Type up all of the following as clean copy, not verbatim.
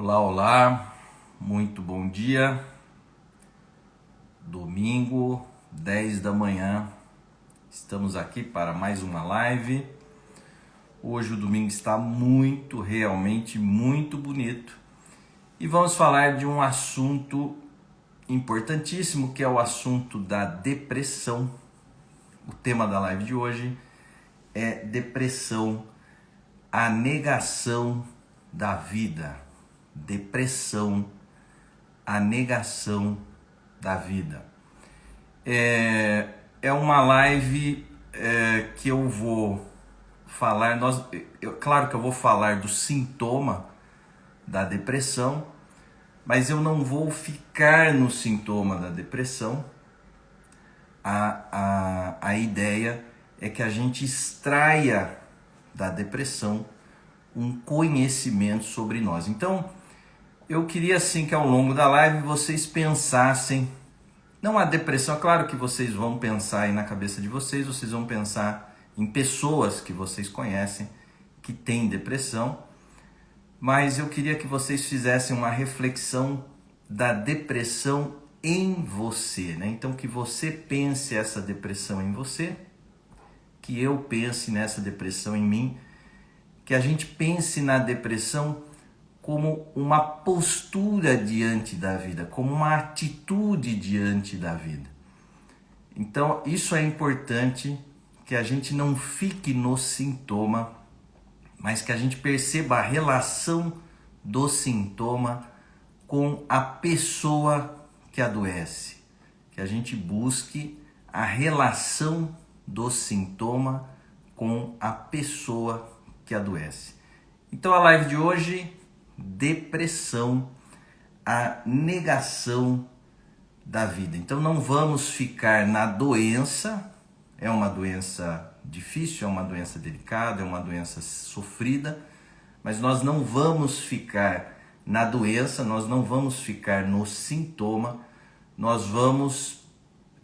Olá, olá, muito bom dia. Domingo, 10 da manhã, estamos aqui para mais uma live. Hoje o domingo está realmente muito bonito e vamos falar de um assunto importantíssimo que é o assunto da depressão. O tema da live de hoje é depressão, a negação da vida. Depressão, a negação da vida. É uma live que eu vou falar, claro que eu vou falar do sintoma da depressão, mas eu não vou ficar no sintoma da depressão. A ideia é que a gente extraia da depressão um conhecimento sobre nós. Então, eu queria assim que ao longo da live vocês pensassem, não a depressão, é claro que vocês vão pensar aí na cabeça de vocês vão pensar em pessoas que vocês conhecem que têm depressão, mas eu queria que vocês fizessem uma reflexão da depressão em você, né? Então que você pense essa depressão em você, que eu pense nessa depressão em mim, que a gente pense na depressão como uma postura diante da vida, como uma atitude diante da vida. Então, isso é importante, que a gente não fique no sintoma, mas que a gente perceba a relação do sintoma com a pessoa que adoece. Que a gente busque a relação do sintoma com a pessoa que adoece. Então, a live de hoje, depressão, a negação da vida. Então não vamos ficar na doença, é uma doença difícil, é uma doença delicada, é uma doença sofrida, mas nós não vamos ficar na doença, nós não vamos ficar no sintoma, nós vamos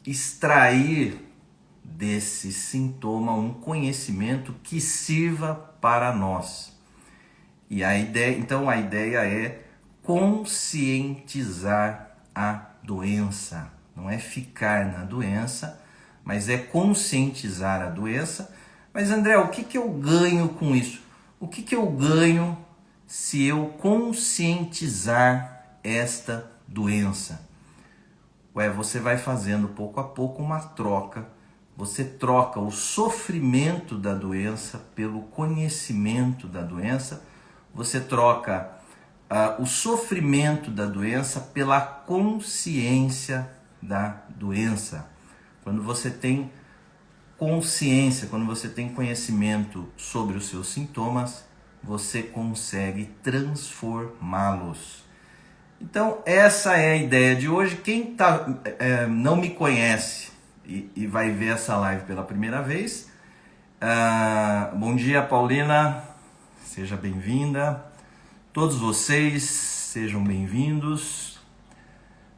extrair desse sintoma um conhecimento que sirva para nós. E a ideia é conscientizar a doença. Não é ficar na doença, mas é conscientizar a doença. Mas André, o que eu ganho com isso? O que eu ganho se eu conscientizar esta doença? Você vai fazendo pouco a pouco uma troca. Você troca o sofrimento da doença pelo conhecimento da doença. Você troca o sofrimento da doença pela consciência da doença. Quando você tem consciência, quando você tem conhecimento sobre os seus sintomas, você consegue transformá-los. Então, essa é a ideia de hoje. Quem não me conhece e vai ver essa live pela primeira vez, bom dia, Paulina. Seja bem-vinda. Todos vocês sejam bem-vindos.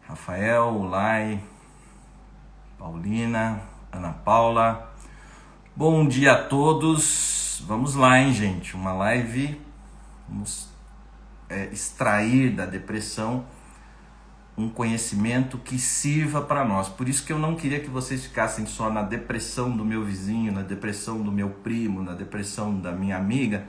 Rafael, Ulay, Paulina, Ana Paula. Bom dia a todos. Vamos lá, hein, gente? Uma live. Vamos extrair da depressão um conhecimento que sirva para nós. Por isso que eu não queria que vocês ficassem só na depressão do meu vizinho, na depressão do meu primo, na depressão da minha amiga,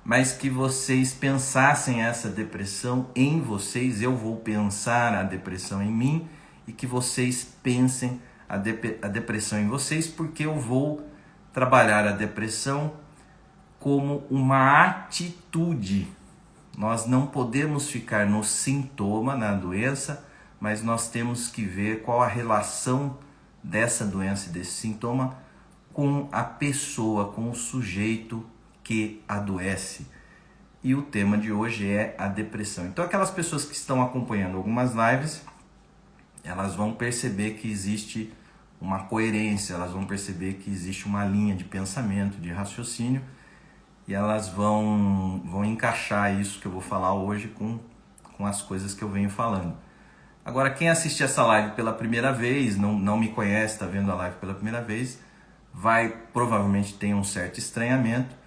mas que vocês pensassem essa depressão em vocês. Eu vou pensar a depressão em mim e que vocês pensem a depressão em vocês, porque eu vou trabalhar a depressão como uma atitude. Nós não podemos ficar no sintoma, na doença, mas nós temos que ver qual a relação dessa doença e desse sintoma com a pessoa, com o sujeito que adoece. E o tema de hoje é a depressão. Então, aquelas pessoas que estão acompanhando algumas lives, elas vão perceber que existe uma coerência, elas vão perceber que existe uma linha de pensamento, de raciocínio, e elas vão encaixar isso que eu vou falar hoje com as coisas que eu venho falando. Agora, quem assiste essa live pela primeira vez, não me conhece, está vendo a live pela primeira vez, provavelmente ter um certo estranhamento,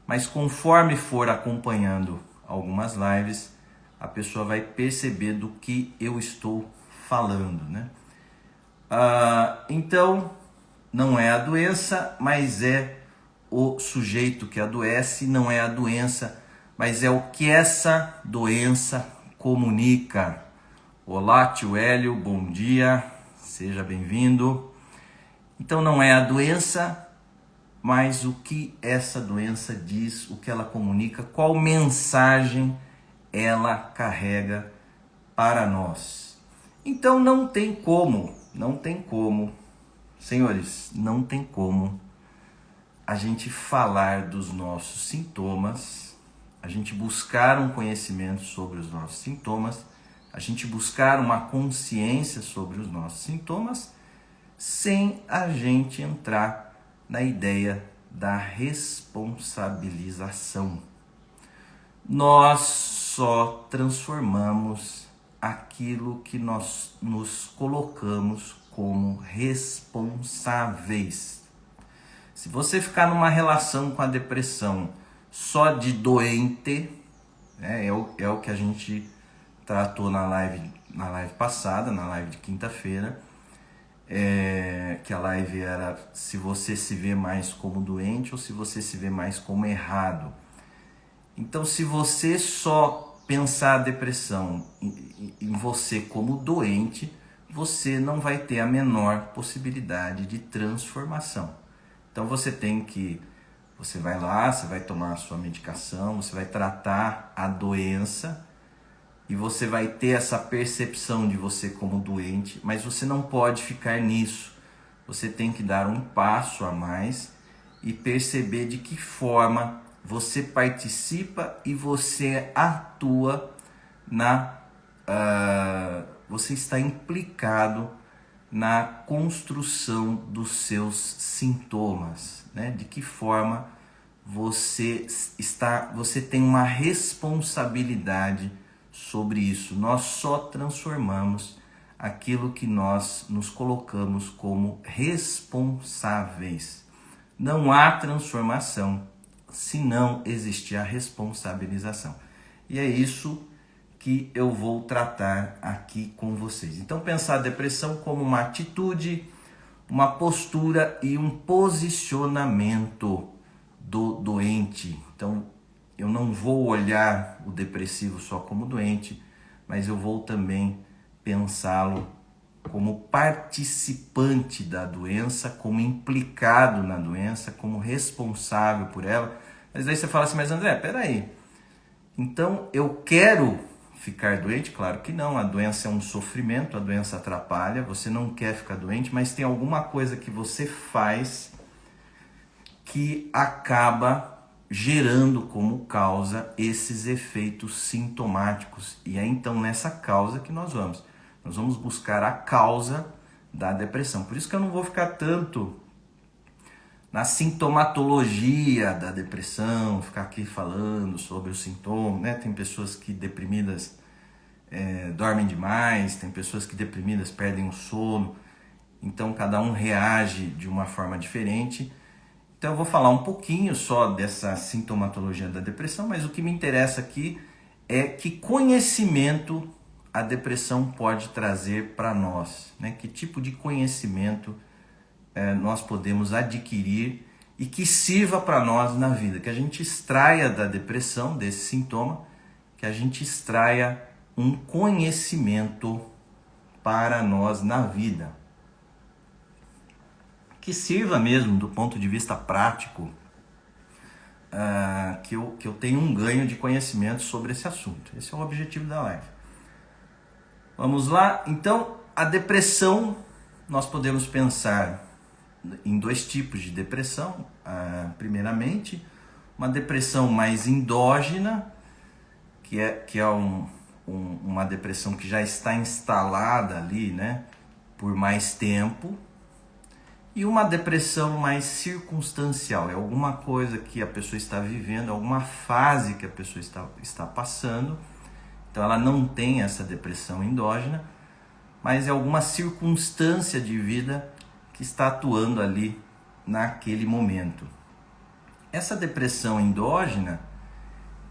mas conforme for acompanhando algumas lives, a pessoa vai perceber do que eu estou falando, né? Então, não é a doença, mas é o sujeito que adoece, não é a doença, mas é o que essa doença comunica. Olá, tio Hélio, bom dia, seja bem-vindo. Então, não é a doença, mas o que essa doença diz, o que ela comunica, qual mensagem ela carrega para nós. Então não tem como, senhores, não tem como a gente falar dos nossos sintomas, a gente buscar um conhecimento sobre os nossos sintomas, a gente buscar uma consciência sobre os nossos sintomas, sem a gente entrar na ideia da responsabilização. Nós só transformamos aquilo que nós nos colocamos como responsáveis. Se você ficar numa relação com a depressão só de doente, é o que a gente tratou na live passada, na live de quinta-feira, que a live era se você se vê mais como doente ou se você se vê mais como errado. Então, se você só pensar a depressão em você como doente, você não vai ter a menor possibilidade de transformação. Então, você vai lá, você vai tomar a sua medicação, você vai tratar a doença e você vai ter essa percepção de você como doente, mas você não pode ficar nisso. Você tem que dar um passo a mais e perceber de que forma você participa e você atua você está implicado na construção dos seus sintomas, né? De que forma você tem uma responsabilidade sobre isso. Nós só transformamos aquilo que nós nos colocamos como responsáveis. Não há transformação se não existir a responsabilização. E é isso que eu vou tratar aqui com vocês. Então, pensar a depressão como uma atitude, uma postura e um posicionamento do doente. Então, eu não vou olhar o depressivo só como doente, mas eu vou também pensá-lo como participante da doença, como implicado na doença, como responsável por ela. Mas daí você fala assim, mas André, peraí, então eu quero ficar doente? Claro que não, a doença é um sofrimento, a doença atrapalha, você não quer ficar doente, mas tem alguma coisa que você faz que acaba gerando como causa esses efeitos sintomáticos. E é então nessa causa que nós vamos buscar a causa da depressão. Por isso que eu não vou ficar tanto na sintomatologia da depressão, ficar aqui falando sobre os sintomas, né? Tem pessoas que deprimidas dormem demais, tem pessoas que deprimidas perdem o sono, então cada um reage de uma forma diferente. Então eu vou falar um pouquinho só dessa sintomatologia da depressão, mas o que me interessa aqui é que conhecimento a depressão pode trazer para nós, né? Que tipo de conhecimento nós podemos adquirir e que sirva para nós na vida, que a gente extraia da depressão, desse sintoma, que a gente extraia um conhecimento para nós na vida, que sirva mesmo do ponto de vista prático, que eu tenha um ganho de conhecimento sobre esse assunto. Esse é o objetivo da live. Vamos lá? Então, a depressão, nós podemos pensar em dois tipos de depressão. Primeiramente, uma depressão mais endógena, que é uma depressão que já está instalada ali, né, por mais tempo. E uma depressão mais circunstancial, é alguma coisa que a pessoa está vivendo, alguma fase que a pessoa está passando. Então ela não tem essa depressão endógena, mas é alguma circunstância de vida que está atuando ali naquele momento. Essa depressão endógena,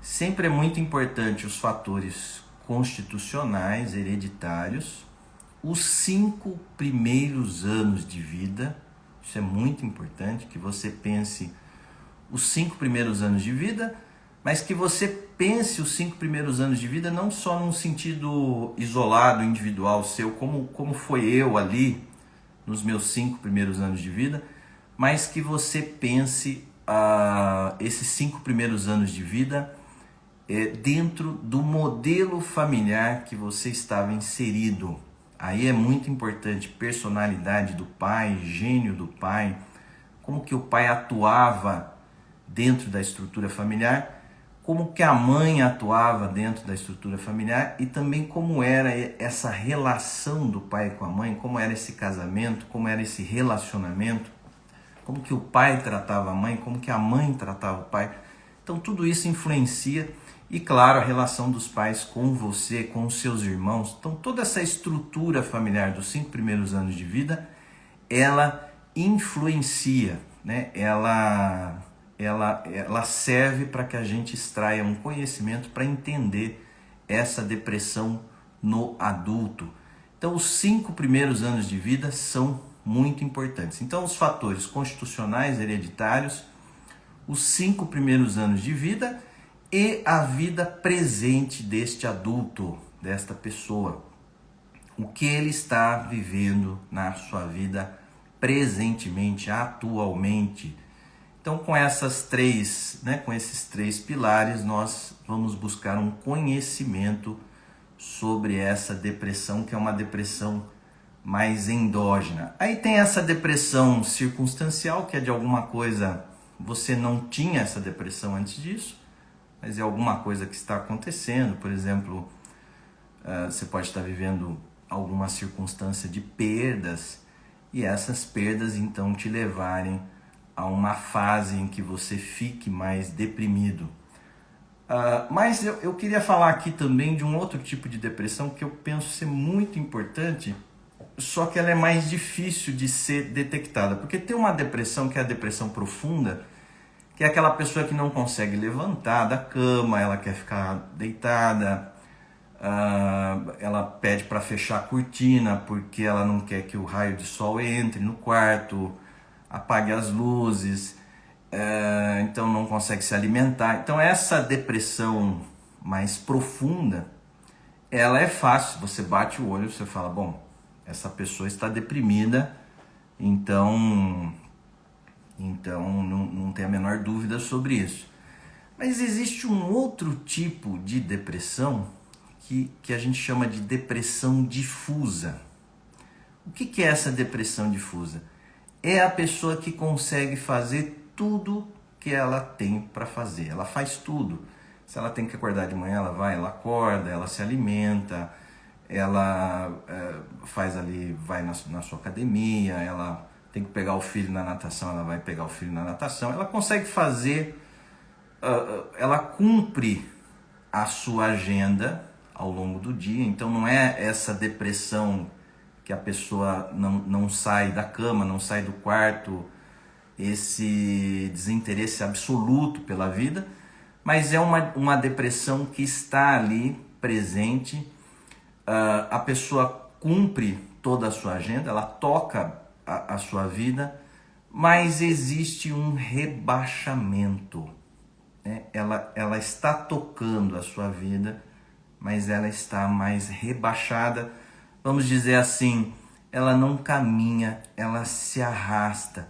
sempre é muito importante os fatores constitucionais, hereditários, os 5 primeiros anos de vida. Isso é muito importante, que você pense os 5 primeiros anos de vida, mas que você pense os 5 primeiros anos de vida não só num sentido isolado, individual seu, como foi eu ali nos meus 5 primeiros anos de vida, mas que você pense esses 5 primeiros anos de vida dentro do modelo familiar que você estava inserido. Aí é muito importante personalidade do pai, gênio do pai, como que o pai atuava dentro da estrutura familiar, como que a mãe atuava dentro da estrutura familiar e também como era essa relação do pai com a mãe, como era esse casamento, como era esse relacionamento, como que o pai tratava a mãe, como que a mãe tratava o pai. Então tudo isso influencia e, claro, a relação dos pais com você, com os seus irmãos. Então toda essa estrutura familiar dos 5 primeiros anos de vida, ela influencia, né? Ela serve para que a gente extraia um conhecimento para entender essa depressão no adulto. Então os 5 primeiros anos de vida são muito importantes. Então os fatores constitucionais, hereditários, os 5 primeiros anos de vida e a vida presente deste adulto, desta pessoa. O que ele está vivendo na sua vida presentemente, atualmente. Então, com esses três pilares, nós vamos buscar um conhecimento sobre essa depressão, que é uma depressão mais endógena. Aí tem essa depressão circunstancial, que é de alguma coisa, você não tinha essa depressão antes disso, mas é alguma coisa que está acontecendo. Por exemplo, você pode estar vivendo alguma circunstância de perdas, e essas perdas então te levarem a uma fase em que você fique mais deprimido. Mas eu queria falar aqui também de um outro tipo de depressão que eu penso ser muito importante, só que ela é mais difícil de ser detectada, porque tem uma depressão que é a depressão profunda, que é aquela pessoa que não consegue levantar da cama, ela quer ficar deitada, ela pede para fechar a cortina porque ela não quer que o raio de sol entre no quarto, apague as luzes, então não consegue se alimentar. Então essa depressão mais profunda, ela é fácil, você bate o olho, você fala, bom, essa pessoa está deprimida, então não tem a menor dúvida sobre isso. Mas existe um outro tipo de depressão que a gente chama de depressão difusa. O que é essa depressão difusa? É a pessoa que consegue fazer tudo que ela tem para fazer. Ela faz tudo. Se ela tem que acordar de manhã, ela acorda, ela se alimenta, ela vai na sua academia, ela tem que pegar o filho na natação, ela vai pegar o filho na natação. Ela consegue fazer, ela cumpre a sua agenda ao longo do dia. Então não é essa depressão que a pessoa não sai da cama, não sai do quarto, esse desinteresse absoluto pela vida, mas é uma depressão que está ali presente. A pessoa cumpre toda a sua agenda, ela toca a sua vida, mas existe um rebaixamento, né? Ela está tocando a sua vida, mas ela está mais rebaixada. Vamos dizer assim, ela não caminha, ela se arrasta.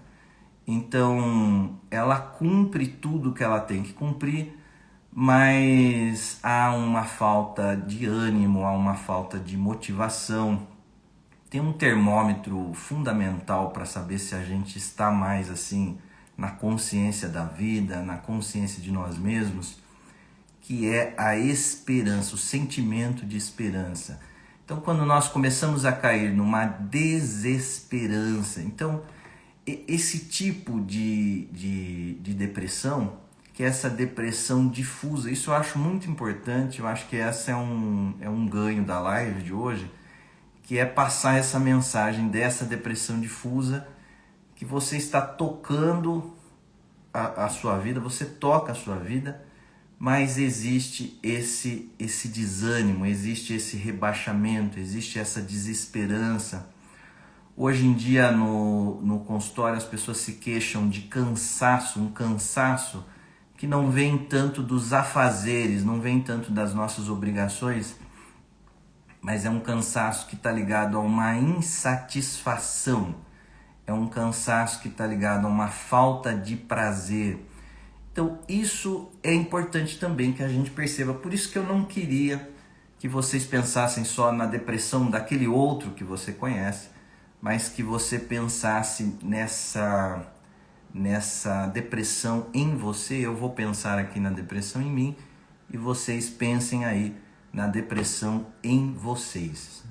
Então, ela cumpre tudo que ela tem que cumprir, mas há uma falta de ânimo, há uma falta de motivação. Tem um termômetro fundamental para saber se a gente está mais assim na consciência da vida, na consciência de nós mesmos, que é a esperança, o sentimento de esperança. Então, quando nós começamos a cair numa desesperança, então esse tipo de depressão, que é essa depressão difusa, isso eu acho muito importante. Eu acho que essa é um ganho da live de hoje, que é passar essa mensagem dessa depressão difusa, que você está tocando a sua vida, você toca a sua vida, mas existe esse desânimo, existe esse rebaixamento, existe essa desesperança. Hoje em dia no consultório as pessoas se queixam de cansaço, um cansaço que não vem tanto dos afazeres, não vem tanto das nossas obrigações, mas é um cansaço que está ligado a uma insatisfação, é um cansaço que está ligado a uma falta de prazer. Então isso é importante também que a gente perceba, por isso que eu não queria que vocês pensassem só na depressão daquele outro que você conhece, mas que você pensasse nessa depressão em você. Eu vou pensar aqui na depressão em mim e vocês pensem aí na depressão em vocês.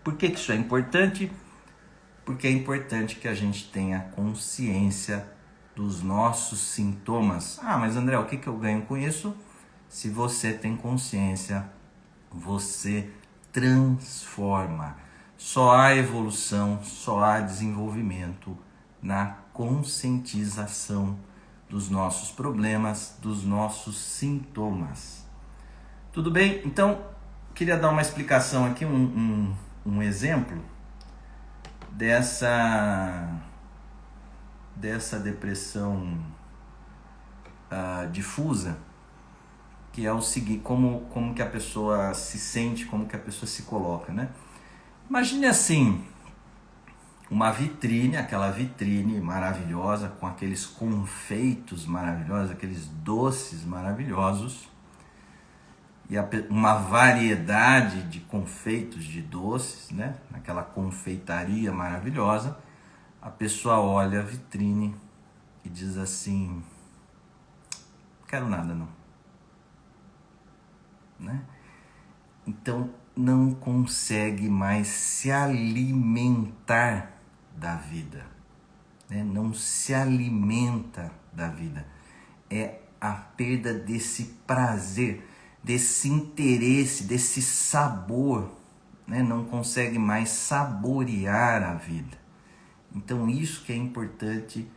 Por que isso é importante? Porque é importante que a gente tenha consciência dos nossos sintomas. Ah, mas André, o que eu ganho com isso? Se você tem consciência, você transforma. Só há evolução, só há desenvolvimento na conscientização dos nossos problemas, dos nossos sintomas. Tudo bem? Então, queria dar uma explicação aqui, um exemplo dessa depressão difusa, que é o seguinte, como que a pessoa se sente, como que a pessoa se coloca, né? Imagine assim, uma vitrine, aquela vitrine maravilhosa, com aqueles confeitos maravilhosos, aqueles doces maravilhosos, e uma variedade de confeitos, de doces, né? Naquela confeitaria maravilhosa, a pessoa olha a vitrine e diz assim, não quero nada não, né? Então não consegue mais se alimentar da vida, né? Não se alimenta da vida, é a perda desse prazer, desse interesse, desse sabor, né? Não consegue mais saborear a vida. Então isso que é importante,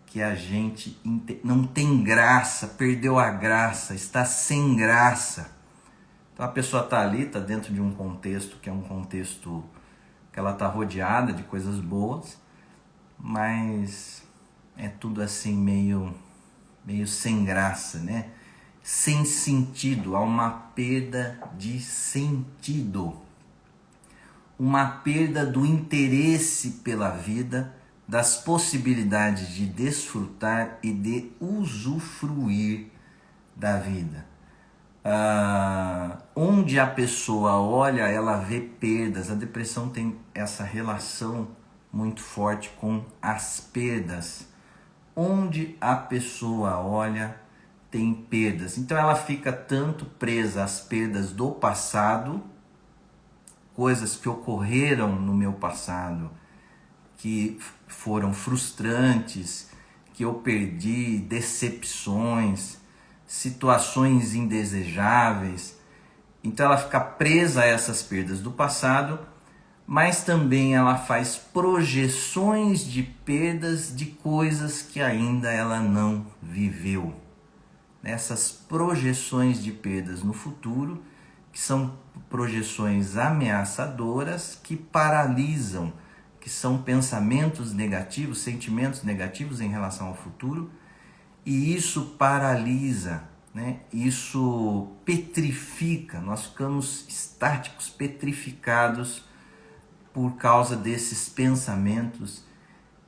que a gente não tem graça, perdeu a graça, está sem graça. Então a pessoa está ali, está dentro de um contexto que é um contexto que ela está rodeada de coisas boas, mas é tudo assim meio sem graça, né? Sem sentido, há uma perda de sentido, uma perda do interesse pela vida, das possibilidades de desfrutar e de usufruir da vida. Onde a pessoa olha, ela vê perdas. A depressão tem essa relação muito forte com as perdas. Onde a pessoa olha, tem perdas. Então ela fica tanto presa às perdas do passado, coisas que ocorreram no meu passado, que foram frustrantes, que eu perdi, decepções, situações indesejáveis. Então ela fica presa a essas perdas do passado, mas também ela faz projeções de perdas de coisas que ainda ela não viveu. Essas projeções de perdas no futuro, que são projeções ameaçadoras, que paralisam, que são pensamentos negativos, sentimentos negativos em relação ao futuro, e isso paralisa, né? Isso petrifica, nós ficamos estáticos, petrificados por causa desses pensamentos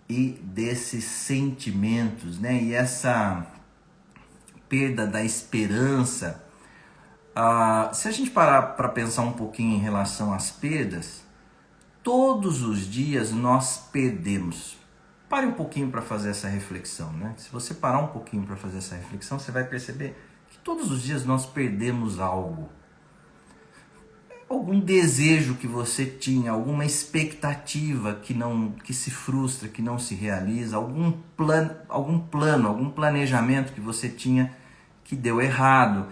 e desses sentimentos, né? E essa perda da esperança, se a gente parar para pensar um pouquinho em relação às perdas, todos os dias nós perdemos. Pare um pouquinho para fazer essa reflexão, né? Se você parar um pouquinho para fazer essa reflexão, você vai perceber que todos os dias nós perdemos algo. Algum desejo que você tinha, alguma expectativa que se frustra, que não se realiza, algum plano, algum planejamento que você tinha que deu errado.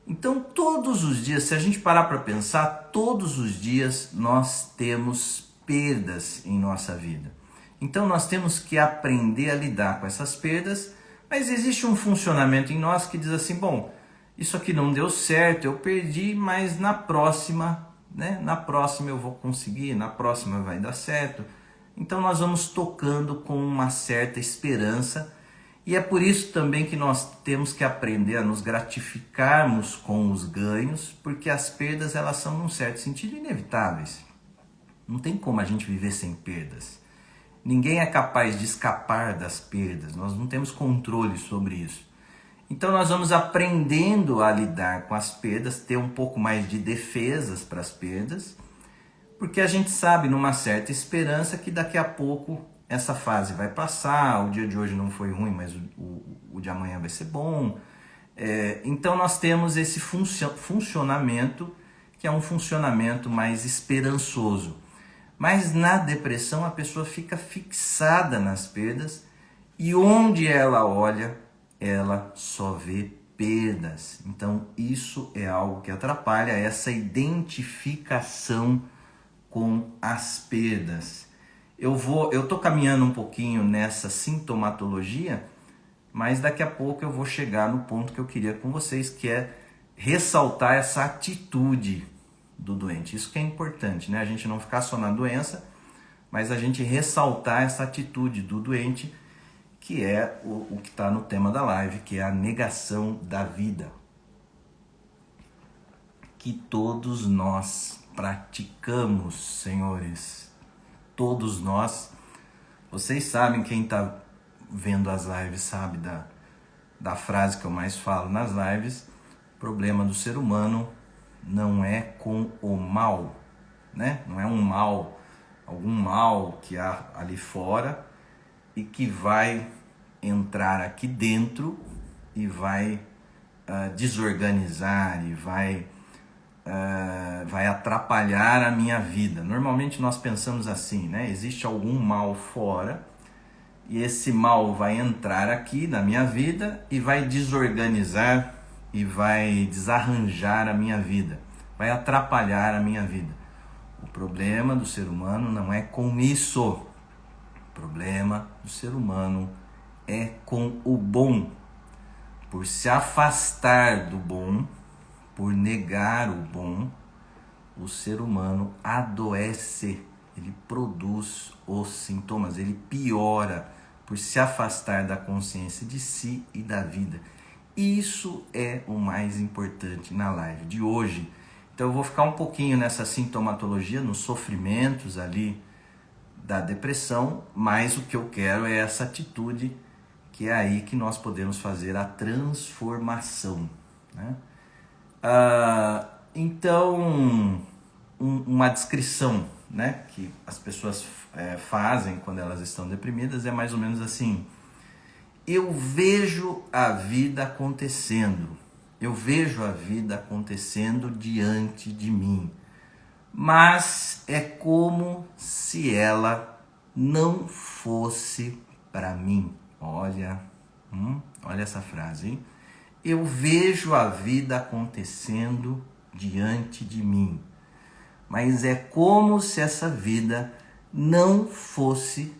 Então todos os dias, se a gente parar para pensar, todos os dias nós temos perdas em nossa vida. Então nós temos que aprender a lidar com essas perdas, Mas existe um funcionamento em nós que diz assim, bom, isso aqui não deu certo, eu perdi, mas na próxima, né? Na próxima eu vou conseguir, na próxima vai dar certo. Então nós vamos tocando com uma certa esperança, e é por isso também que nós temos que aprender a nos gratificarmos com os ganhos, porque as perdas elas são, num certo sentido, inevitáveis. Não tem como a gente viver sem perdas. Ninguém é capaz de escapar das perdas, nós não temos controle sobre isso. Então nós vamos aprendendo a lidar com as perdas, ter um pouco mais de defesas para as perdas, porque a gente sabe, numa certa esperança, que daqui a pouco essa fase vai passar, o dia de hoje não foi ruim, mas o de amanhã vai ser bom. Então nós temos esse funcionamento, que é um funcionamento mais esperançoso. Mas na depressão a pessoa fica fixada nas perdas, e onde ela olha, ela só vê perdas. Então isso é algo que atrapalha essa identificação com as perdas. Eu tô caminhando um pouquinho nessa sintomatologia, mas daqui a pouco eu vou chegar no ponto que eu queria com vocês, que é ressaltar essa atitude do doente. Isso que é importante, né? A gente não ficar só na doença, mas a gente ressaltar essa atitude do doente, que é o que está no tema da live, que é a negação da vida. Que todos nós praticamos, senhores. Todos nós. Vocês sabem, quem está vendo as lives sabe da frase que eu mais falo nas lives: o problema do ser humano não é com o mal, né? Não é um mal, algum mal que há ali fora e que vai entrar aqui dentro e vai desorganizar e vai atrapalhar a minha vida. Normalmente nós pensamos assim, né? Existe algum mal fora e esse mal vai entrar aqui na minha vida e vai desorganizar e vai desarranjar a minha vida, vai atrapalhar a minha vida. O problema do ser humano não é com isso. O problema do ser humano é com o bom. Por se afastar do bom, por negar o bom, o ser humano adoece, ele produz os sintomas, ele piora por se afastar da consciência de si e da vida. Isso é o mais importante na live de hoje. Então eu vou ficar um pouquinho nessa sintomatologia, nos sofrimentos ali da depressão, mas o que eu quero é essa atitude, que é aí que nós podemos fazer a transformação, né? Então, uma descrição, né, que as pessoas fazem quando elas estão deprimidas é mais ou menos assim: eu vejo a vida acontecendo, eu vejo a vida acontecendo diante de mim, mas é como se ela não fosse para mim. Olha essa frase, hein? Eu vejo a vida acontecendo diante de mim, mas é como se essa vida não fosse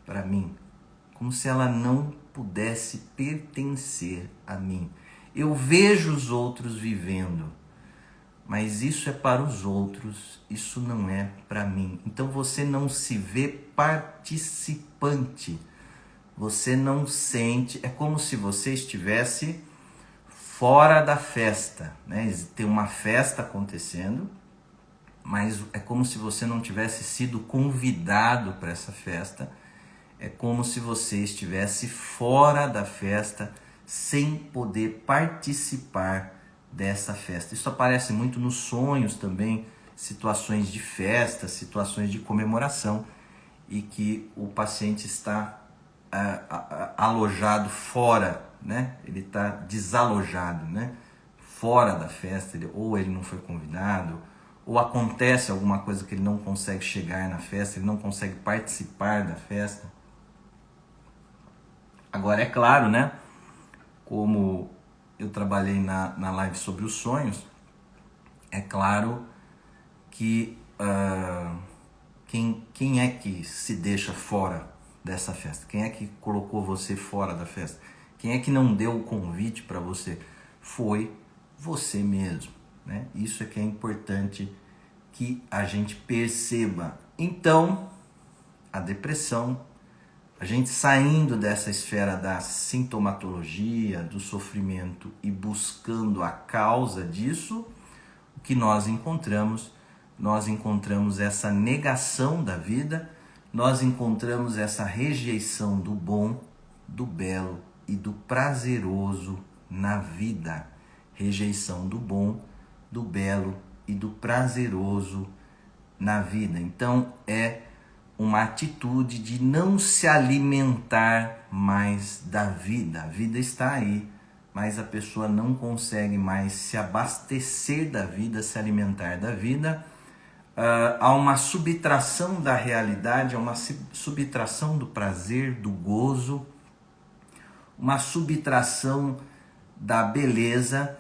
para mim, como se ela não pudesse pertencer a mim. Eu vejo os outros vivendo, mas isso é para os outros, isso não é para mim. Então você não se vê participante, você não sente, é como se você estivesse fora da festa, né? Tem uma festa acontecendo, mas é como se você não tivesse sido convidado para essa festa. É como se você estivesse fora da festa, sem poder participar dessa festa. Isso aparece muito nos sonhos também, situações de festa, situações de comemoração, e que o paciente está alojado fora, né? Ele está desalojado, né? Fora da festa, ou ele não foi convidado, ou acontece alguma coisa que ele não consegue chegar na festa, ele não consegue participar da festa. Agora, é claro, né? Como eu trabalhei na live sobre os sonhos, é claro que quem é que se deixa fora dessa festa? Quem é que colocou você fora da festa? Quem é que não deu o convite para você? Foi você mesmo, né? Isso é que é importante que a gente perceba. Então, a depressão, a gente saindo dessa esfera da sintomatologia, do sofrimento e buscando a causa disso, o que nós encontramos essa negação da vida, nós encontramos essa rejeição do bom, do belo e do prazeroso na vida. Rejeição do bom, do belo e do prazeroso na vida. Então é uma atitude de não se alimentar mais da vida. A vida está aí, mas a pessoa não consegue mais se abastecer da vida, se alimentar da vida. Há uma subtração da realidade, há uma subtração do prazer, do gozo, uma subtração da beleza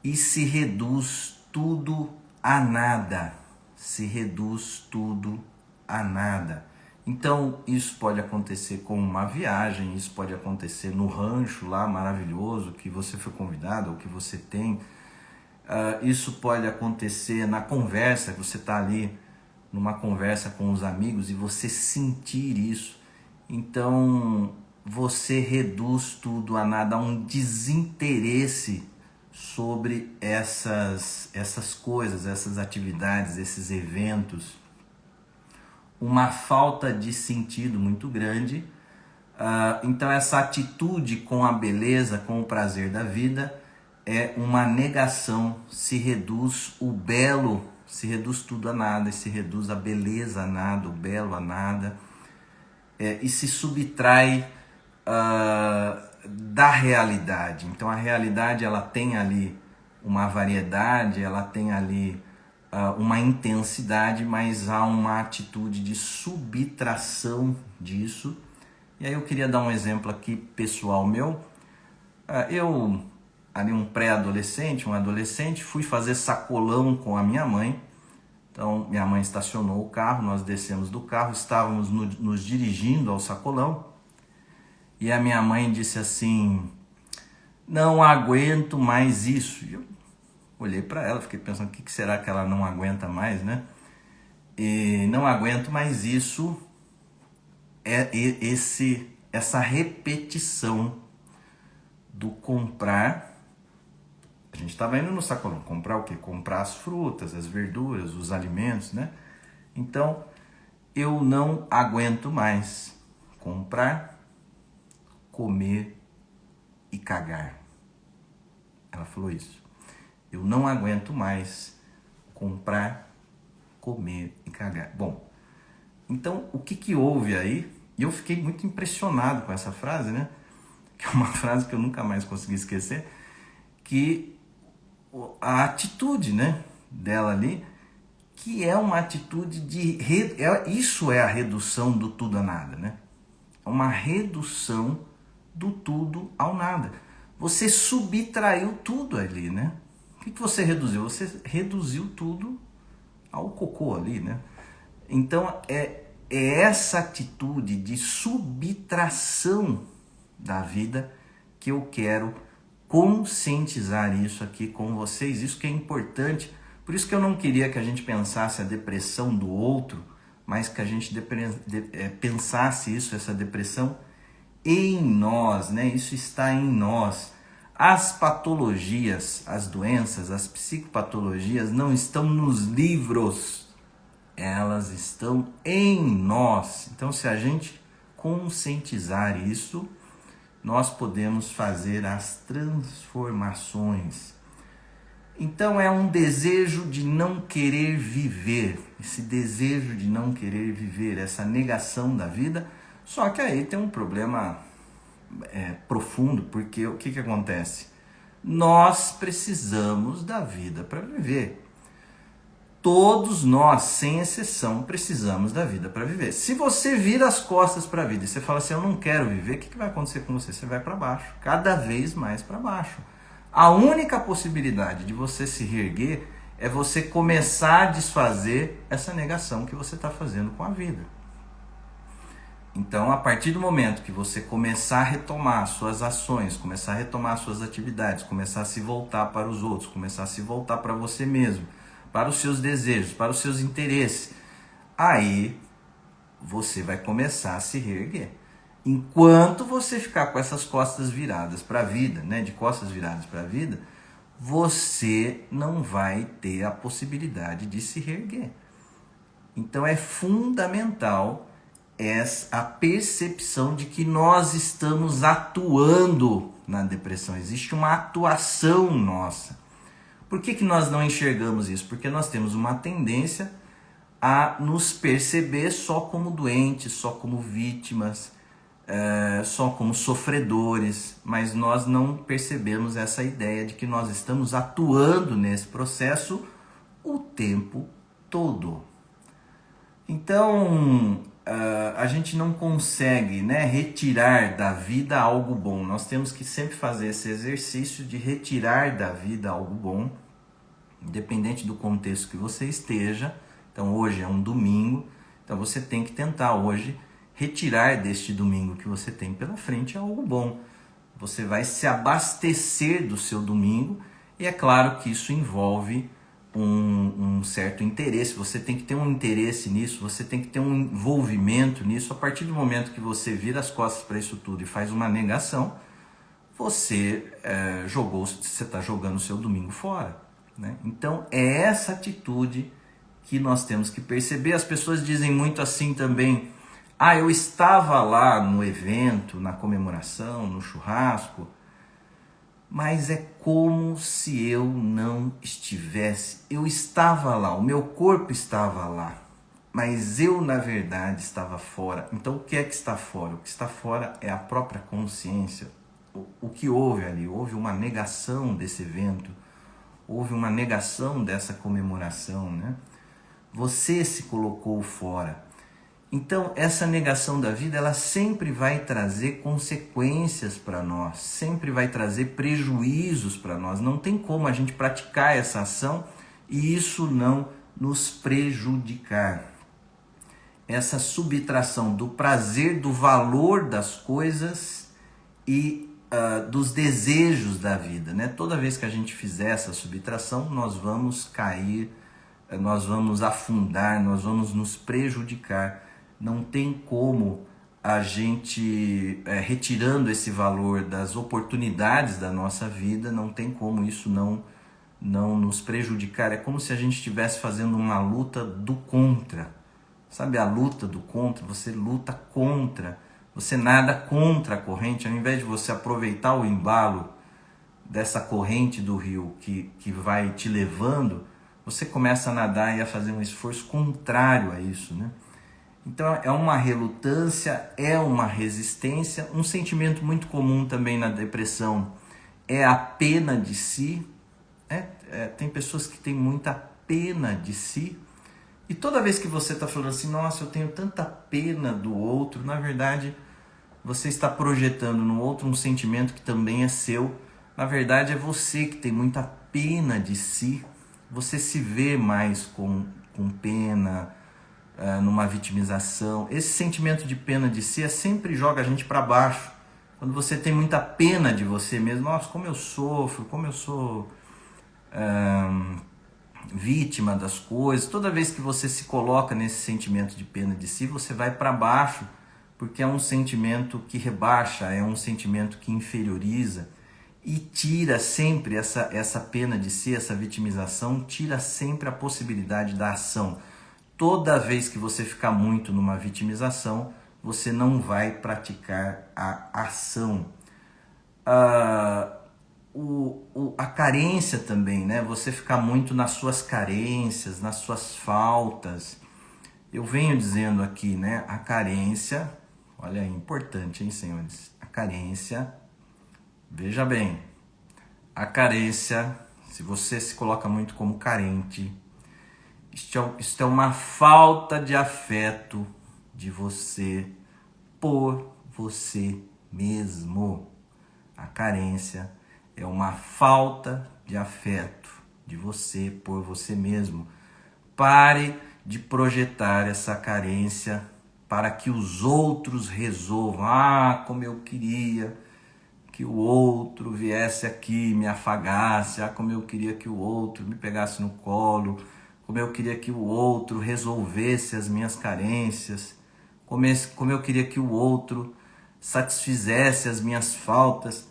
e se reduz tudo a nada. Se reduz tudo a nada. Então isso pode acontecer com uma viagem, isso pode acontecer no rancho lá maravilhoso que você foi convidado ou que você tem. Isso pode acontecer na conversa, que você está ali numa conversa com os amigos e você sentir isso. Então você reduz tudo a nada, a um desinteresse sobre essas coisas, essas atividades, esses eventos. Uma falta de sentido muito grande. Então essa atitude com a beleza, com o prazer da vida, é uma negação, se reduz o belo, se reduz tudo a nada, se reduz a beleza a nada, o belo a nada, e se subtrai da realidade. Então a realidade ela tem ali uma variedade, ela tem ali uma intensidade, mas há uma atitude de subtração disso. E aí eu queria dar um exemplo aqui pessoal meu. Eu, ali um pré-adolescente, um adolescente, fui fazer sacolão com a minha mãe. Então minha mãe estacionou o carro, nós descemos do carro, estávamos nos dirigindo ao sacolão. E a minha mãe disse assim: não aguento mais isso. E eu olhei para ela, fiquei pensando, o que será que ela não aguenta mais, né? E não aguento mais isso, essa repetição do comprar. A gente estava indo no sacolão, comprar o quê? Comprar as frutas, as verduras, os alimentos, né? Então, eu não aguento mais comprar, comer e cagar. Ela falou isso. Eu não aguento mais comprar, comer e cagar. Bom, então o que houve aí? E eu fiquei muito impressionado com essa frase, né? Que é uma frase que eu nunca mais consegui esquecer, que a atitude, né, dela ali, que é uma atitude isso é a redução do tudo a nada, né? É uma redução do tudo ao nada. Você subtraiu tudo ali, né? O que você reduziu? Você reduziu tudo ao cocô ali, né? Então é essa atitude de subtração da vida que eu quero conscientizar isso aqui com vocês. Isso que é importante. Por isso que eu não queria que a gente pensasse a depressão do outro, mas que a gente pensasse isso, essa depressão em nós, né? Isso está em nós. As patologias, as doenças, as psicopatologias não estão nos livros, elas estão em nós. Então, se a gente conscientizar isso, nós podemos fazer as transformações. Então, é um desejo de não querer viver, esse desejo de não querer viver, essa negação da vida. Só que aí tem um problema profundo, porque o que acontece? Nós precisamos da vida para viver. Todos nós, sem exceção, precisamos da vida para viver. Se você vira as costas para a vida e você fala assim, eu não quero viver, o que vai acontecer com você? Você vai para baixo, cada vez mais para baixo. A única possibilidade de você se reerguer é você começar a desfazer essa negação que você está fazendo com a vida. Então, a partir do momento que você começar a retomar suas ações, começar a retomar suas atividades, começar a se voltar para os outros, começar a se voltar para você mesmo, para os seus desejos, para os seus interesses, aí você vai começar a se reerguer. Enquanto você ficar com essas costas viradas para a vida, né, de costas viradas para a vida, você não vai ter a possibilidade de se reerguer. Então é fundamental a percepção de que nós estamos atuando na depressão. Existe uma atuação nossa. Por que nós não enxergamos isso? Porque nós temos uma tendência a nos perceber só como doentes, só como vítimas, só como sofredores, mas nós não percebemos essa ideia de que nós estamos atuando nesse processo o tempo todo. Então, a gente não consegue, né, retirar da vida algo bom. Nós temos que sempre fazer esse exercício de retirar da vida algo bom, independente do contexto que você esteja. Então, hoje é um domingo, então você tem que tentar hoje retirar deste domingo que você tem pela frente algo bom. Você vai se abastecer do seu domingo e é claro que isso envolve um certo interesse. Você tem que ter um interesse nisso, você tem que ter um envolvimento nisso. A partir do momento que você vira as costas para isso tudo e faz uma negação, você está jogando o seu domingo fora, né? Então é essa atitude que nós temos que perceber. As pessoas dizem muito assim também: eu estava lá no evento, na comemoração, no churrasco, mas é como se eu não estivesse. Eu estava lá, o meu corpo estava lá, mas eu na verdade estava fora. Então o que é que está fora? O que está fora é a própria consciência. O que houve ali? Houve uma negação desse evento, houve uma negação dessa comemoração, né? Você se colocou fora. Então, essa negação da vida, ela sempre vai trazer consequências para nós, sempre vai trazer prejuízos para nós. Não tem como a gente praticar essa ação e isso não nos prejudicar. Essa subtração do prazer, do valor das coisas e dos desejos da vida, né? Toda vez que a gente fizer essa subtração, nós vamos cair, nós vamos afundar, nós vamos nos prejudicar. Não tem como a gente, retirando esse valor das oportunidades da nossa vida, não tem como isso não nos prejudicar. É como se a gente estivesse fazendo uma luta do contra. Sabe a luta do contra? Você luta contra, você nada contra a corrente. Ao invés de você aproveitar o embalo dessa corrente do rio que vai te levando, você começa a nadar e a fazer um esforço contrário a isso, né? Então é uma relutância, é uma resistência. Um sentimento muito comum também na depressão é a pena de si. Tem pessoas que têm muita pena de si. E toda vez que você está falando assim, nossa, eu tenho tanta pena do outro, na verdade você está projetando no outro um sentimento que também é seu. Na verdade é você que tem muita pena de si. Você se vê mais com pena, numa vitimização. Esse sentimento de pena de si sempre joga a gente para baixo. Quando você tem muita pena de você mesmo, nossa, como eu sofro, como eu sou vítima das coisas. Toda vez que você se coloca nesse sentimento de pena de si, você vai para baixo, porque é um sentimento que rebaixa, é um sentimento que inferioriza e tira sempre essa pena de si, essa vitimização, tira sempre a possibilidade da ação. Toda vez que você ficar muito numa vitimização, você não vai praticar a ação. A carência também, né? Você ficar muito nas suas carências, nas suas faltas. Eu venho dizendo aqui, né? A carência, olha aí, importante, hein, senhores? A carência, veja bem, a carência, se você se coloca muito como carente, isto é uma falta de afeto de você por você mesmo. A carência é uma falta de afeto de você por você mesmo. Pare de projetar essa carência para que os outros resolvam. Ah, como eu queria que o outro viesse aqui, me afagasse. Ah, como eu queria que o outro me pegasse no colo. Como eu queria que o outro resolvesse as minhas carências. Como eu queria que o outro satisfizesse as minhas faltas.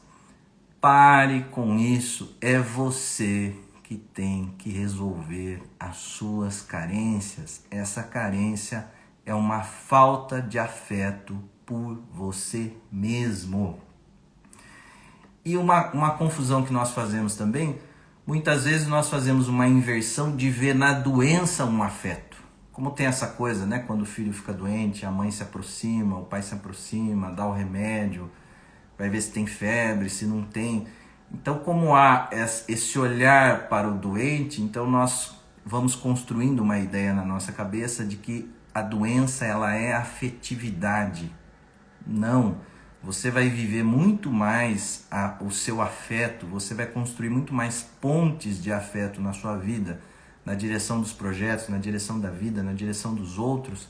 Pare com isso, é você que tem que resolver as suas carências. Essa carência é uma falta de afeto por você mesmo. E uma confusão que nós fazemos também, muitas vezes nós fazemos uma inversão de ver na doença um afeto. Como tem essa coisa, né? Quando o filho fica doente, a mãe se aproxima, o pai se aproxima, dá o remédio, vai ver se tem febre, se não tem. Então, como há esse olhar para o doente, então nós vamos construindo uma ideia na nossa cabeça de que a doença ela é afetividade. Não, você vai viver muito mais o seu afeto, você vai construir muito mais pontes de afeto na sua vida, na direção dos projetos, na direção da vida, na direção dos outros,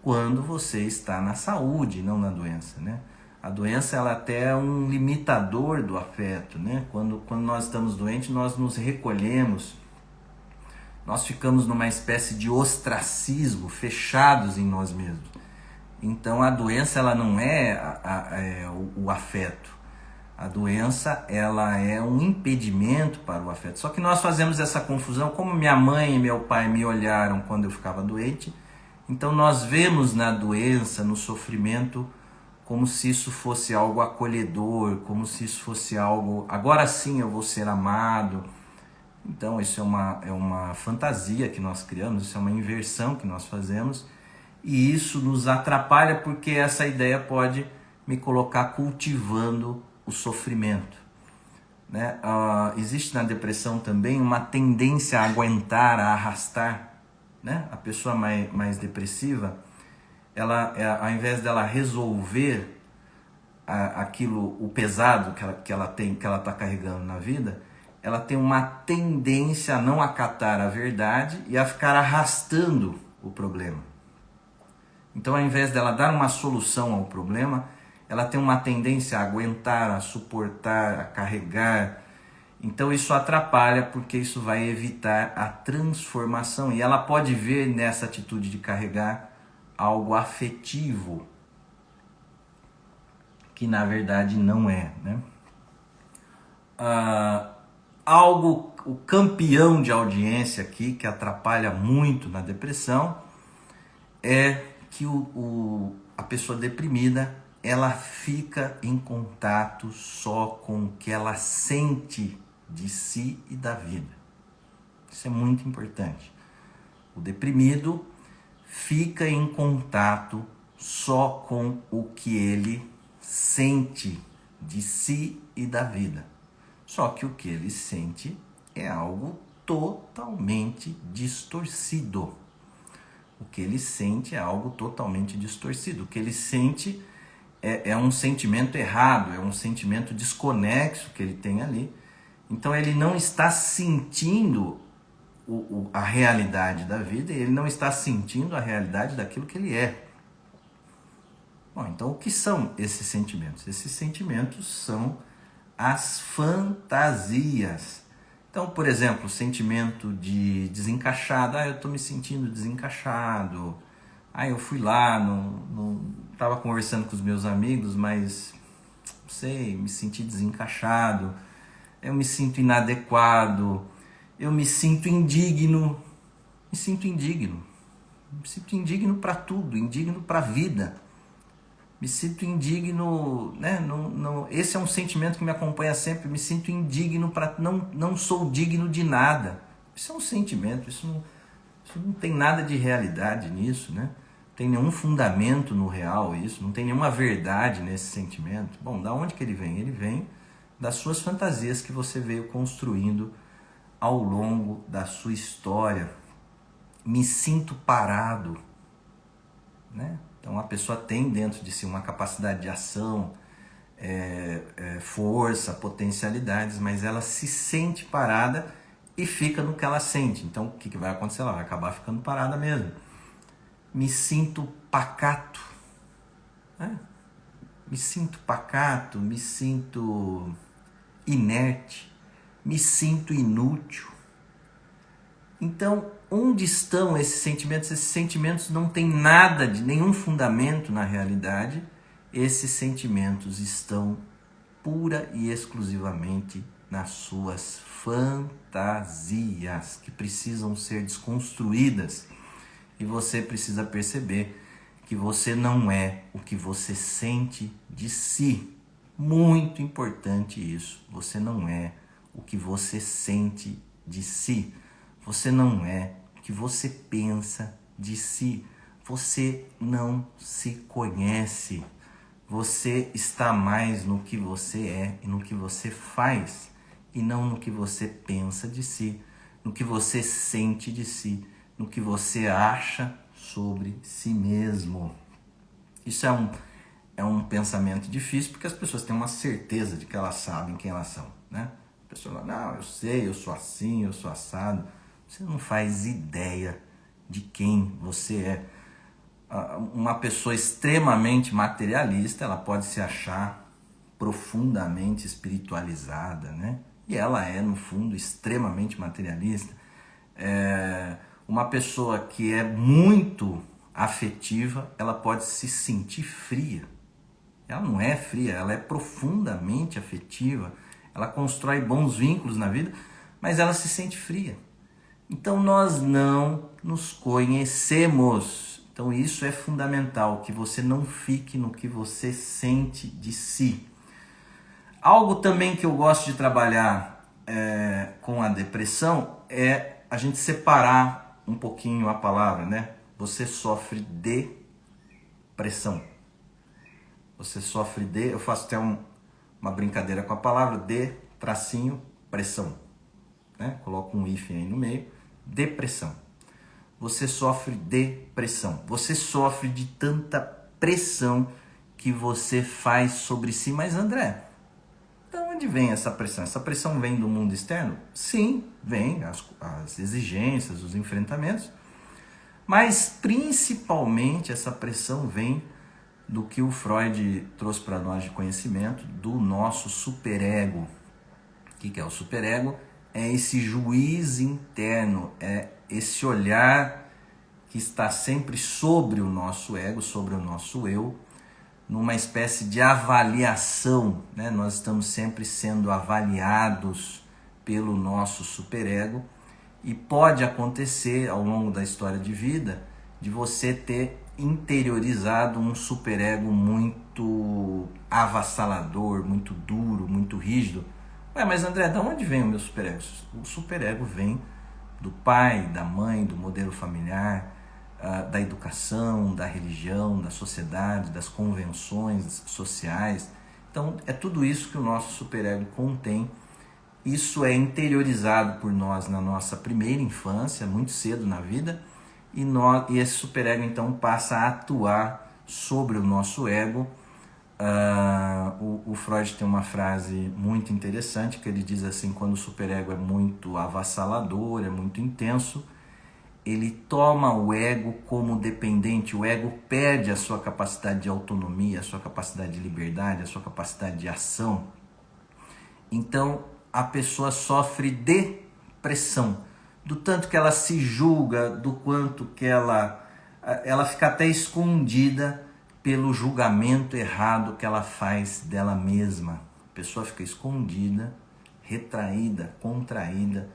quando você está na saúde, não na doença, né? A doença ela até é um limitador do afeto, né? Quando nós estamos doentes, nós nos recolhemos, nós ficamos numa espécie de ostracismo, fechados em nós mesmos. Então a doença ela não é o afeto. A doença ela é um impedimento para o afeto. Só que nós fazemos essa confusão, como minha mãe e meu pai me olharam quando eu ficava doente, então nós vemos na doença, no sofrimento, como se isso fosse algo acolhedor, como se isso fosse algo, agora sim eu vou ser amado. Então isso é uma fantasia que nós criamos, isso é uma inversão que nós fazemos, e isso nos atrapalha porque essa ideia pode me colocar cultivando o sofrimento, né? Existe na depressão também uma tendência a aguentar, a arrastar, né? A pessoa mais depressiva, ela, ao invés dela resolver aquilo, o pesado que ela está carregando na vida, ela tem uma tendência a não acatar a verdade e a ficar arrastando o problema. Então, ao invés dela dar uma solução ao problema, ela tem uma tendência a aguentar, a suportar, a carregar. Então isso atrapalha porque isso vai evitar a transformação. E ela pode ver nessa atitude de carregar algo afetivo, que na verdade não é, né? O campeão de audiência aqui, que atrapalha muito na depressão, é que a pessoa deprimida, ela fica em contato só com o que ela sente de si e da vida. Isso é muito importante. O deprimido fica em contato só com o que ele sente de si e da vida. Só que o que ele sente é algo totalmente distorcido. O que ele sente é algo totalmente distorcido. O que ele sente é um sentimento errado, é um sentimento desconexo que ele tem ali. Então ele não está sentindo a realidade da vida, e ele não está sentindo a realidade daquilo que ele é. Bom, então o que são esses sentimentos? Esses sentimentos são as fantasias. Então, por exemplo, o sentimento de desencaixado. Eu estou me sentindo desencaixado. Eu fui lá, estava conversando com os meus amigos, mas não sei, me senti desencaixado. Eu me sinto inadequado. Eu me sinto indigno. Me sinto indigno para tudo, indigno para a vida. Me sinto indigno, né? Esse é um sentimento que me acompanha sempre. Me sinto indigno para não sou digno de nada. Isso é um sentimento, isso não tem nada de realidade nisso, né? Não tem nenhum fundamento no real isso, não tem nenhuma verdade nesse sentimento. Bom, da onde que ele vem? Ele vem das suas fantasias que você veio construindo ao longo da sua história. Me sinto parado, né? Então a pessoa tem dentro de si uma capacidade de ação, força, potencialidades, mas ela se sente parada e fica no que ela sente. Então o que vai acontecer? Ela vai acabar ficando parada mesmo. me sinto pacato, né? Me sinto pacato, me sinto inerte, me sinto inútil. Então, onde estão esses sentimentos? Esses sentimentos não têm nada de nenhum fundamento na realidade. Esses sentimentos estão pura e exclusivamente nas suas fantasias, que precisam ser desconstruídas. E você precisa perceber que você não é o que você sente de si. Muito importante isso. Você não é o que você sente de si. Você não é o que você pensa de si. Você não se conhece. Você está mais no que você é e no que você faz, e não no que você pensa de si, no que você sente de si, no que você acha sobre si mesmo. Isso é um pensamento difícil, porque as pessoas têm uma certeza de que elas sabem quem elas são, né? A pessoa fala, não, eu sei, eu sou assim, eu sou assado. Você não faz ideia de quem você é. Uma pessoa extremamente materialista, ela pode se achar profundamente espiritualizada, né? E ela é, no fundo, extremamente materialista. Uma pessoa que é muito afetiva, ela pode se sentir fria. Ela não é fria, ela é profundamente afetiva, ela constrói bons vínculos na vida, mas ela se sente fria. Então nós não nos conhecemos. Então isso é fundamental, que você não fique no que você sente de si. Algo também que eu gosto de trabalhar com a depressão é a gente separar um pouquinho a palavra, né? Você sofre depressão. Você sofre de... Eu faço até uma brincadeira com a palavra pressão, né? Coloco um hífen aí no meio. Depressão. Você sofre depressão. Você sofre de tanta pressão que você faz sobre si. Mas André, de onde vem essa pressão? Essa pressão vem do mundo externo? Sim, vem as exigências, os enfrentamentos. Mas principalmente essa pressão vem do que o Freud trouxe para nós de conhecimento, do nosso superego. O que é o superego? É esse juiz interno, é esse olhar que está sempre sobre o nosso ego, sobre o nosso eu, numa espécie de avaliação, né? Nós estamos sempre sendo avaliados pelo nosso superego, e pode acontecer ao longo da história de vida de você ter interiorizado um superego muito avassalador, muito duro, muito rígido. Mas André, de onde vem o meu superego? O superego vem do pai, da mãe, do modelo familiar, da educação, da religião, da sociedade, das convenções sociais. Então é tudo isso que o nosso superego contém. Isso é interiorizado por nós na nossa primeira infância, muito cedo na vida, e esse superego então passa a atuar sobre o nosso ego. O Freud tem uma frase muito interessante que ele diz assim: quando o superego é muito avassalador, é muito intenso, ele toma o ego como dependente. O ego perde a sua capacidade de autonomia, a sua capacidade de liberdade, a sua capacidade de ação. Então a pessoa sofre depressão, do tanto que ela se julga, do quanto que ela fica até escondida pelo julgamento errado que ela faz dela mesma. A pessoa fica escondida, retraída, contraída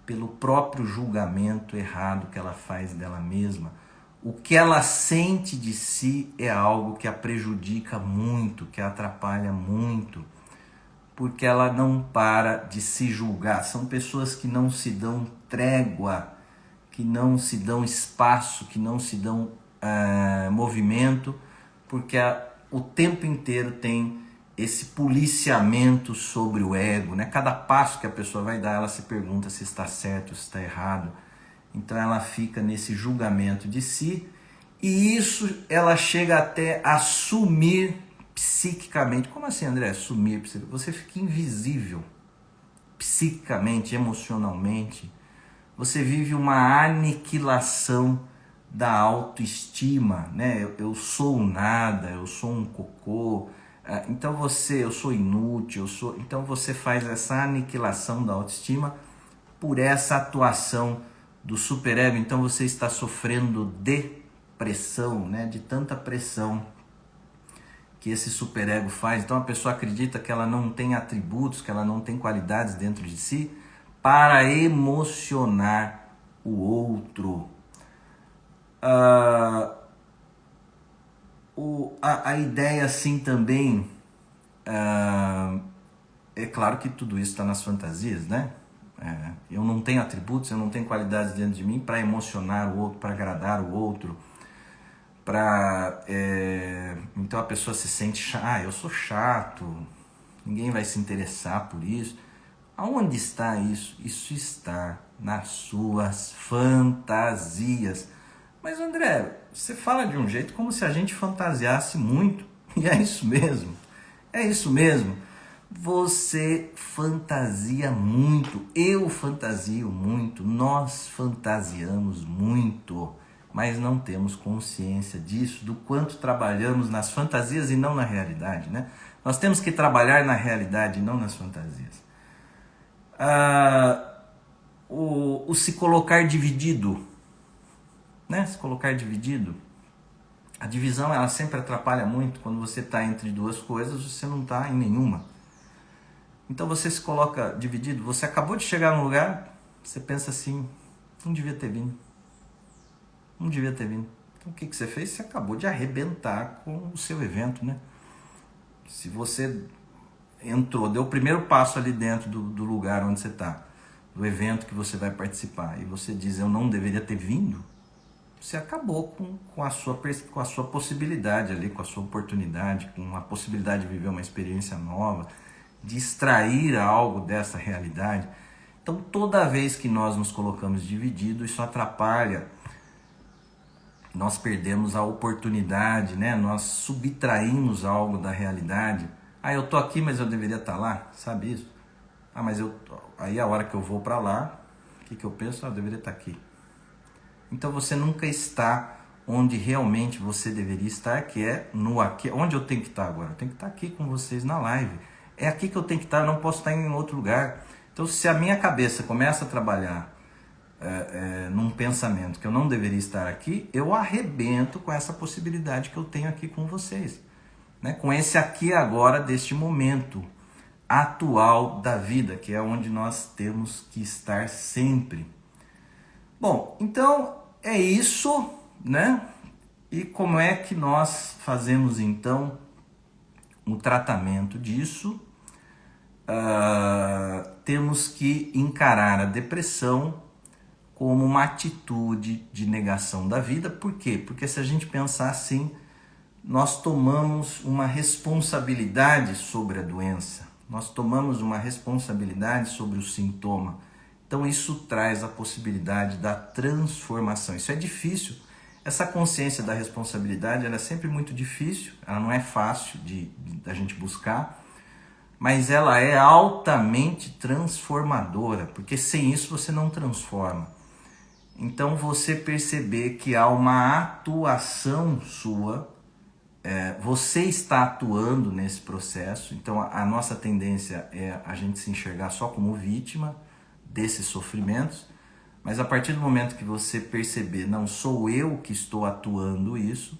pelo próprio julgamento errado que ela faz dela mesma. O que ela sente de si é algo que a prejudica muito, que a atrapalha muito, porque ela não para de se julgar. São pessoas que não se dão trégua, que não se dão espaço, que não se dão movimento, porque o tempo inteiro tem esse policiamento sobre o ego, né? Cada passo que a pessoa vai dar, ela se pergunta se está certo, se está errado. Então ela fica nesse julgamento de si, e isso ela chega até a sumir psiquicamente. Como assim, André? Sumir psiquicamente? Você fica invisível psiquicamente, emocionalmente. Você vive uma aniquilação da autoestima, né? Eu sou um nada, eu sou um cocô, então eu sou inútil, então você faz essa aniquilação da autoestima por essa atuação do superego. Então você está sofrendo depressão, né? De tanta pressão que esse superego faz. Então a pessoa acredita que ela não tem atributos, que ela não tem qualidades dentro de si para emocionar o outro. A ideia assim também, é claro que tudo isso está nas fantasias, né? Eu não tenho atributos, eu não tenho qualidades dentro de mim para emocionar o outro, para agradar o outro, então a pessoa se sente, eu sou chato, ninguém vai se interessar por isso. Aonde está isso? Isso está nas suas fantasias. Mas André, você fala de um jeito como se a gente fantasiasse muito. E é isso mesmo. É isso mesmo. Você fantasia muito. Eu fantasio muito. Nós fantasiamos muito. Mas não temos consciência disso, do quanto trabalhamos nas fantasias e não na realidade, né? Nós temos que trabalhar na realidade e não nas fantasias. O se colocar dividido, né? Se colocar dividido, a divisão ela sempre atrapalha muito. Quando você está entre duas coisas, você não está em nenhuma. Então você se coloca dividido, você acabou de chegar num lugar, você pensa assim, não devia ter vindo. Não devia ter vindo. Então o que você fez? Você acabou de arrebentar com o seu evento, né? Se você entrou, deu o primeiro passo ali dentro do lugar onde você está, do evento que você vai participar, e você diz, eu não deveria ter vindo, você acabou com a sua possibilidade ali, com a sua oportunidade, com a possibilidade de viver uma experiência nova, de extrair algo dessa realidade. Então toda vez que nós nos colocamos divididos, isso atrapalha, nós perdemos a oportunidade, né? Nós subtraímos algo da realidade. Eu tô aqui, mas eu deveria estar lá, sabe isso? Aí a hora que eu vou para lá, o que eu penso? Eu deveria estar aqui. Então você nunca está onde realmente você deveria estar, que é no aqui. Onde eu tenho que estar agora? Eu tenho que estar aqui com vocês na live. É aqui que eu tenho que estar, eu não posso estar em outro lugar. Então se a minha cabeça começa a trabalhar num pensamento que eu não deveria estar aqui, eu arrebento com essa possibilidade que eu tenho aqui com vocês, né? Com esse aqui e agora deste momento atual da vida, que é onde nós temos que estar sempre. Bom, então é isso, né? E como é que nós fazemos então um tratamento disso? Temos que encarar a depressão como uma atitude de negação da vida. Por quê? Porque se a gente pensar assim, nós tomamos uma responsabilidade sobre a doença, nós tomamos uma responsabilidade sobre o sintoma. Então isso traz a possibilidade da transformação. Isso é difícil. Essa consciência da responsabilidade ela é sempre muito difícil, ela não é fácil da gente buscar, mas ela é altamente transformadora, porque sem isso você não transforma. Então você perceber que há uma atuação sua, você está atuando nesse processo. Então a nossa tendência é a gente se enxergar só como vítima desses sofrimentos, mas a partir do momento que você perceber, não sou eu que estou atuando isso,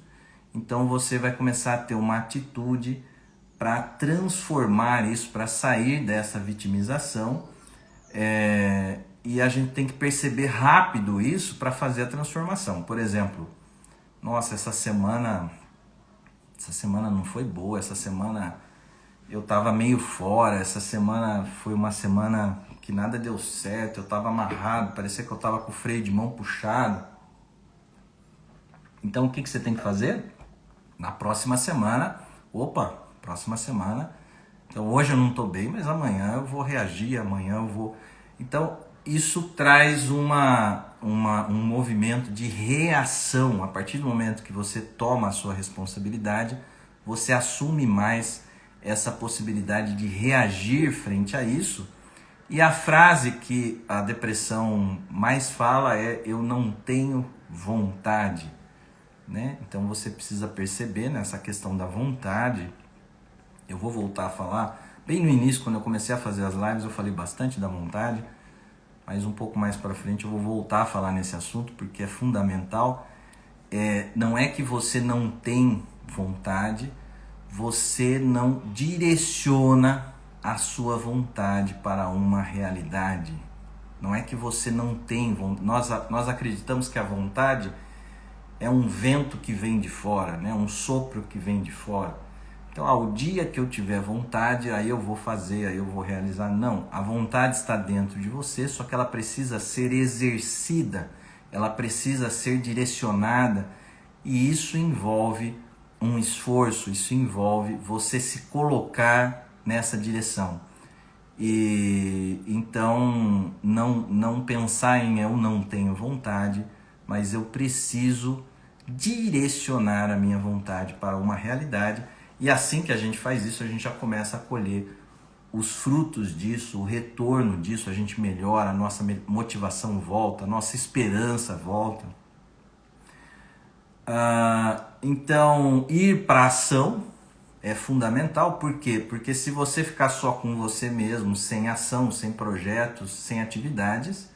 então você vai começar a ter uma atitude para transformar isso, para sair dessa vitimização, e a gente tem que perceber rápido isso para fazer a transformação. Por exemplo, nossa, essa semana não foi boa, essa semana eu estava meio fora, essa semana foi uma semana que nada deu certo, eu estava amarrado, parecia que eu estava com o freio de mão puxado. Então o que você tem que fazer? Na próxima semana, então hoje eu não estou bem, mas amanhã eu vou reagir, amanhã eu vou... Então isso traz um movimento de reação. A partir do momento que você toma a sua responsabilidade, você assume mais essa possibilidade de reagir frente a isso. E a frase que a depressão mais fala é: eu não tenho vontade, né? Então você precisa perceber nessa questão da vontade. Eu vou voltar a falar. Bem no início, quando eu comecei a fazer as lives, eu falei bastante da vontade, mas um pouco mais para frente eu vou voltar a falar nesse assunto, porque é fundamental. Não é que você não tem vontade, você não direciona a sua vontade para uma realidade. Não é que você não tem vontade. Nós acreditamos que a vontade é um vento que vem de fora, né? Um sopro que vem de fora. Então, ao dia que eu tiver vontade, aí eu vou fazer, aí eu vou realizar. Não, a vontade está dentro de você, só que ela precisa ser exercida, ela precisa ser direcionada, e isso envolve um esforço, isso envolve você se colocar nessa direção. E então não pensar em eu não tenho vontade, mas eu preciso direcionar a minha vontade para uma realidade. E assim que a gente faz isso, a gente já começa a colher os frutos disso, o retorno disso, a gente melhora, a nossa motivação volta, a nossa esperança volta. Então, ir para a ação é fundamental. Por quê? Porque se você ficar só com você mesmo, sem ação, sem projetos, sem atividades,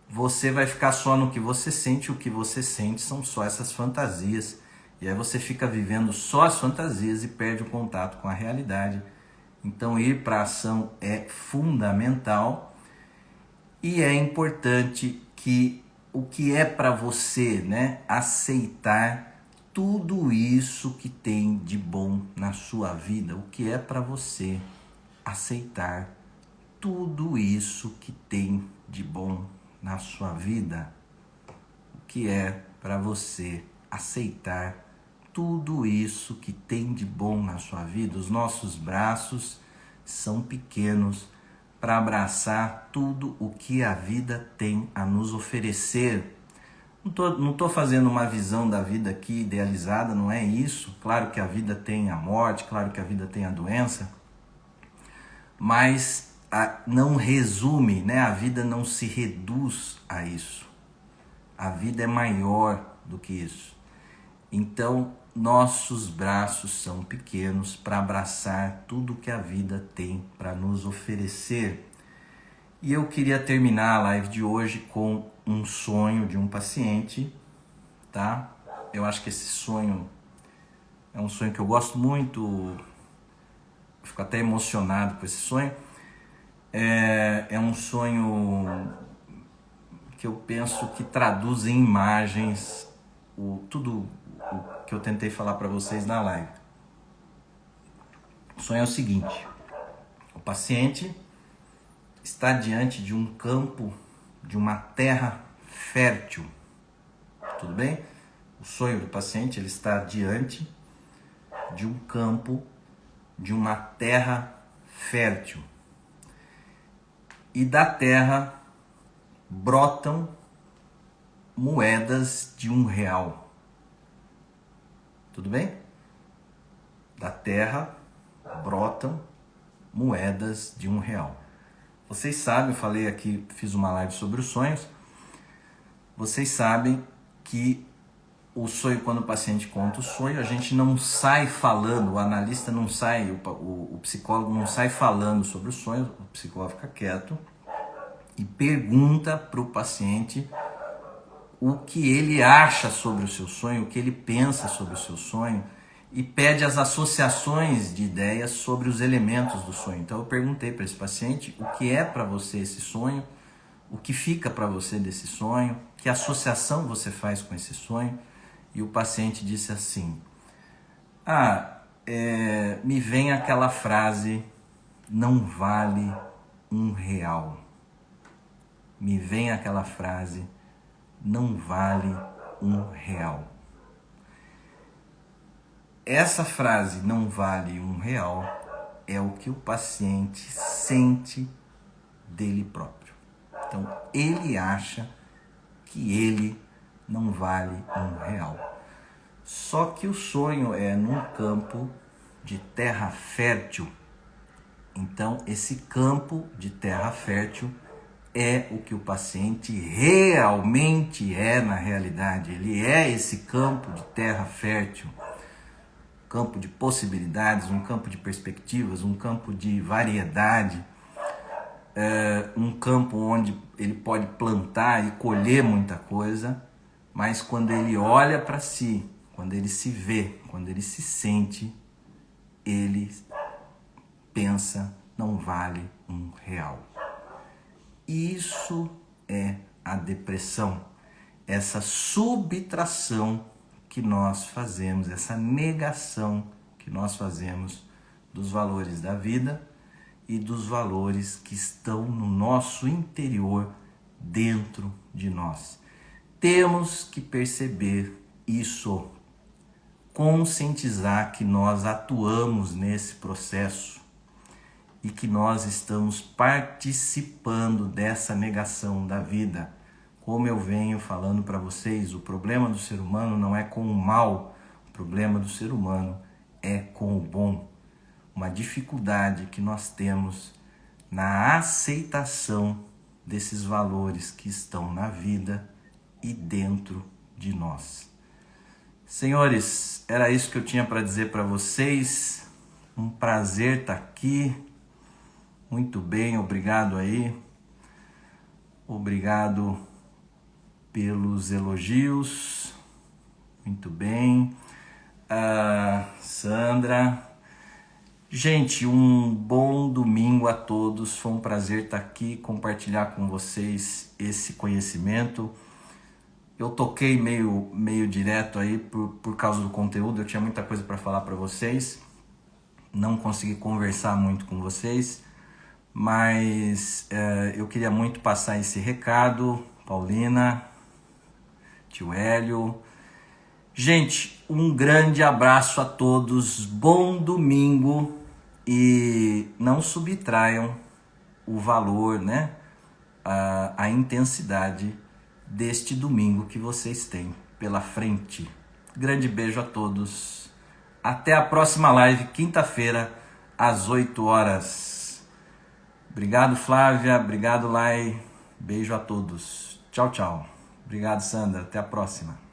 você vai ficar só no que você sente. O que você sente são só essas fantasias. E aí você fica vivendo só as fantasias e perde o contato com a realidade. Então ir para a ação é fundamental. E é importante que o que é para você, né, aceitar tudo isso que tem de bom na sua vida. O que é para você aceitar tudo isso que tem de bom na sua vida. O que é para você aceitar tudo isso que tem de bom na sua vida. Os nossos braços são pequenos para abraçar tudo o que a vida tem a nos oferecer. Não tô fazendo uma visão da vida aqui idealizada, não é isso. Claro que a vida tem a morte, claro que a vida tem a doença, mas não resume, né? A vida não se reduz a isso. A vida é maior do que isso. Então, nossos braços são pequenos para abraçar tudo que a vida tem para nos oferecer. E eu queria terminar a live de hoje com um sonho de um paciente, tá? Eu acho que esse sonho é um sonho que eu gosto muito, fico até emocionado com esse sonho. É um sonho que eu penso que traduz em imagens tudo o que eu tentei falar para vocês na live. O sonho é o seguinte: o paciente está diante de um campo, de uma terra fértil. Tudo bem? O sonho do paciente, ele está diante de um campo, de uma terra fértil. E da terra brotam moedas de R$1. Tudo bem? Da terra brotam moedas de R$1. Vocês sabem, eu falei aqui, fiz uma live sobre os sonhos. Vocês sabem que o sonho, quando o paciente conta o sonho, a gente não sai falando, o analista não sai, o psicólogo não sai falando sobre o sonho, o psicólogo fica quieto e pergunta para o paciente o que ele acha sobre o seu sonho, o que ele pensa sobre o seu sonho, e pede as associações de ideias sobre os elementos do sonho. Então eu perguntei para esse paciente o que é para você esse sonho, o que fica para você desse sonho, que associação você faz com esse sonho, e o paciente disse assim: me vem aquela frase, não vale R$1. Me vem aquela frase, não vale R$1. Essa frase, não vale R$1, é o que o paciente sente dele próprio. Então, ele acha que ele não vale R$1. Só que o sonho é num campo de terra fértil. Então, esse campo de terra fértil é o que o paciente realmente é na realidade. Ele é esse campo de terra fértil, campo de possibilidades, um campo de perspectivas, um campo de variedade, um campo onde ele pode plantar e colher muita coisa, mas quando ele olha para si, quando ele se vê, quando ele se sente, ele pensa, não vale R$1. Isso é a depressão, essa subtração que nós fazemos, essa negação que nós fazemos dos valores da vida e dos valores que estão no nosso interior, dentro de nós. Temos que perceber isso, conscientizar que nós atuamos nesse processo e que nós estamos participando dessa negação da vida. Como eu venho falando para vocês, o problema do ser humano não é com o mal, o problema do ser humano é com o bom. Uma dificuldade que nós temos na aceitação desses valores que estão na vida e dentro de nós. Senhores, era isso que eu tinha para dizer para vocês. Um prazer estar aqui. Muito bem, obrigado aí. Obrigado pelos elogios. Muito bem. Sandra. Gente, um bom domingo a todos. Foi um prazer estar aqui, compartilhar com vocês esse conhecimento. Eu toquei meio direto aí por causa do conteúdo. Eu tinha muita coisa para falar para vocês. Não consegui conversar muito com vocês. Mas eu queria muito passar esse recado. Paulina, tio Hélio. Gente, um grande abraço a todos. Bom domingo. E não subtraiam o valor, né? A intensidade deste domingo que vocês têm pela frente. Grande beijo a todos. Até a próxima live, quinta-feira, às 8 horas. Obrigado, Flávia. Obrigado, Lai. Beijo a todos. Tchau, tchau. Obrigado, Sandra. Até a próxima.